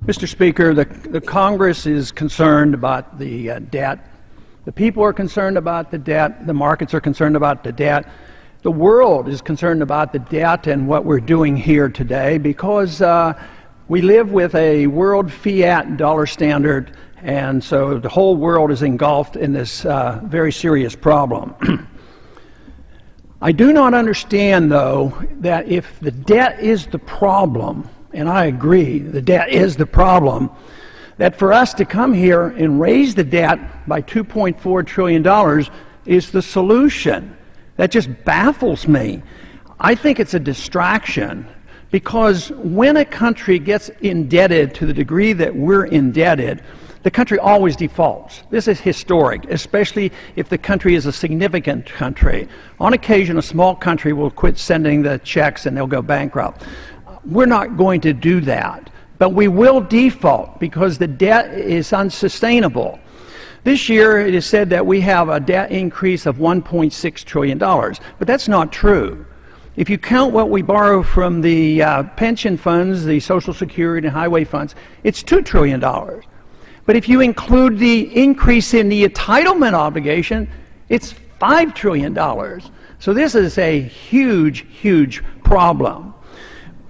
Mr. Speaker, the Congress is concerned about the debt. The people are concerned about the debt. The markets are concerned about the debt. The world is concerned about the debt and what we're doing here today because we live with a world fiat dollar standard, and so the whole world is engulfed in this very serious problem. I do not understand, though, that if the debt is the problem, and I agree, the debt is the problem, that for us to come here and raise the debt by $2.4 trillion is the solution. That just baffles me. I think it's a distraction because when a country gets indebted to the degree that we're indebted, the country always defaults. This is historic, especially if the country is a significant country. On occasion, a small country will quit sending the checks and they'll go bankrupt. We're not going to do that, but we will default because the debt is unsustainable. This year, it is said that we have a debt increase of $1.6 trillion, but that's not true. If you count what we borrow from the pension funds, the Social Security and highway funds, it's $2 trillion. But if you include the increase in the entitlement obligation, it's $5 trillion. So this is a huge, huge problem.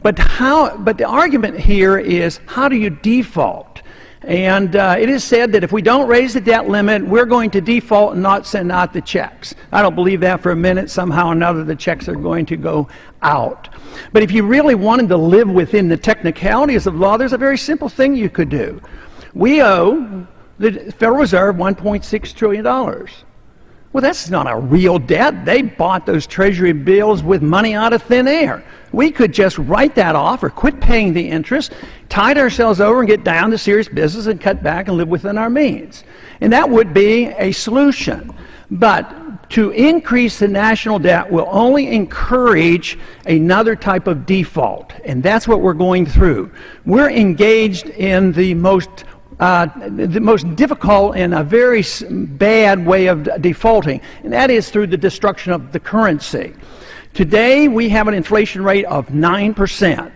But the argument here is, how do you default? And it is said that if we don't raise the debt limit, we're going to default and not send out the checks. I don't believe that for a minute. Somehow or another, the checks are going to go out. But if you really wanted to live within the technicalities of law, there's a very simple thing you could do. We owe the Federal Reserve $1.6 trillion. Well, that's not a real debt. They bought those Treasury bills with money out of thin air. We could just write that off or quit paying the interest, tide ourselves over and get down to serious business and cut back and live within our means. And that would be a solution. But to increase the national debt will only encourage another type of default. And that's what we're going through. We're engaged in the most difficult and a very bad way of defaulting, and that is through the destruction of the currency. Today, we have an inflation rate of 9%,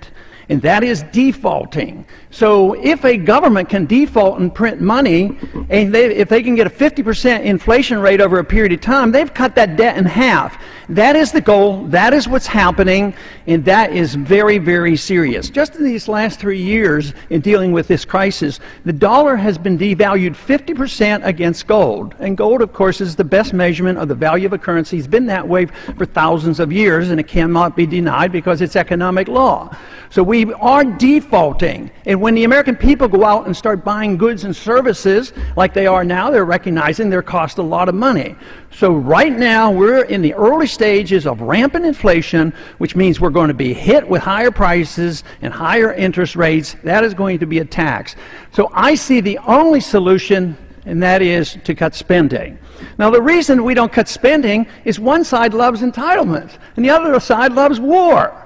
and that is defaulting. So if a government can default and print money, and if they can get a 50% inflation rate over a period of time, they've cut that debt in half. That is the goal, that is what's happening, and that is very, very serious. Just in these last 3 years in dealing with this crisis, the dollar has been devalued 50% against gold. And gold, of course, is the best measurement of the value of a currency. It's been that way for thousands of years, and it cannot be denied because it's economic law. So we are defaulting. And when the American people go out and start buying goods and services like they are now, they're recognizing they cost a lot of money. So right now, we're in the early stages of rampant inflation, which means we're going to be hit with higher prices and higher interest rates. That is going to be a tax. So I see the only solution, and that is to cut spending. Now, the reason we don't cut spending is one side loves entitlements, and the other side loves war.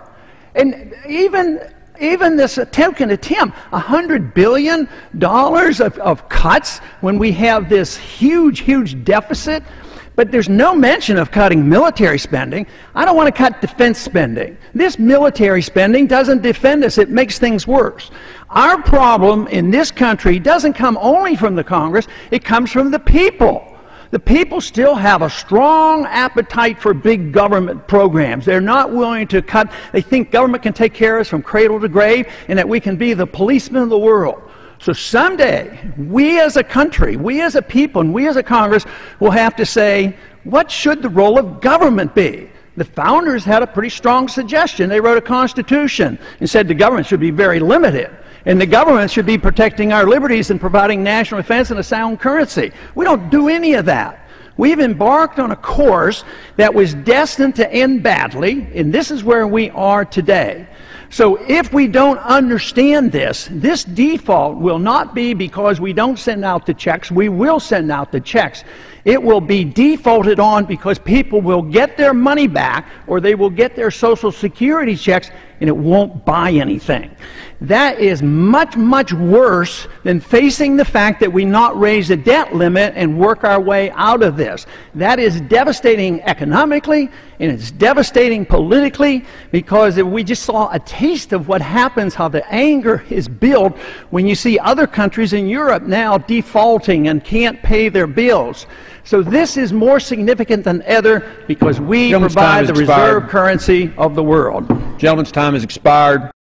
And even this token attempt, $100 billion of cuts when we have this huge, huge deficit, but there's no mention of cutting military spending. I don't want to cut defense spending. This military spending doesn't defend us. It makes things worse. Our problem in this country doesn't come only from the Congress. It comes from the people. The people still have a strong appetite for big government programs. They're not willing to cut. They think government can take care of us from cradle to grave and that we can be the policemen of the world. So someday, we as a country, we as a people, and we as a Congress will have to say, what should the role of government be? The founders had a pretty strong suggestion. They wrote a constitution and said the government should be very limited. And the government should be protecting our liberties and providing national defense and a sound currency. We don't do any of that. We've embarked on a course that was destined to end badly, and this is where we are today. So if we don't understand this, this default will not be because we don't send out the checks. We will send out the checks. It will be defaulted on because people will get their money back or they will get their Social Security checks and it won't buy anything. That is much, much worse than facing the fact that we not raise the debt limit and work our way out of this. That is devastating economically, and it's devastating politically, because we just saw a taste of what happens, how the anger is built when you see other countries in Europe now defaulting and can't pay their bills. So this is more significant than ever because we provide the reserve currency of the world. Gentleman's time has expired.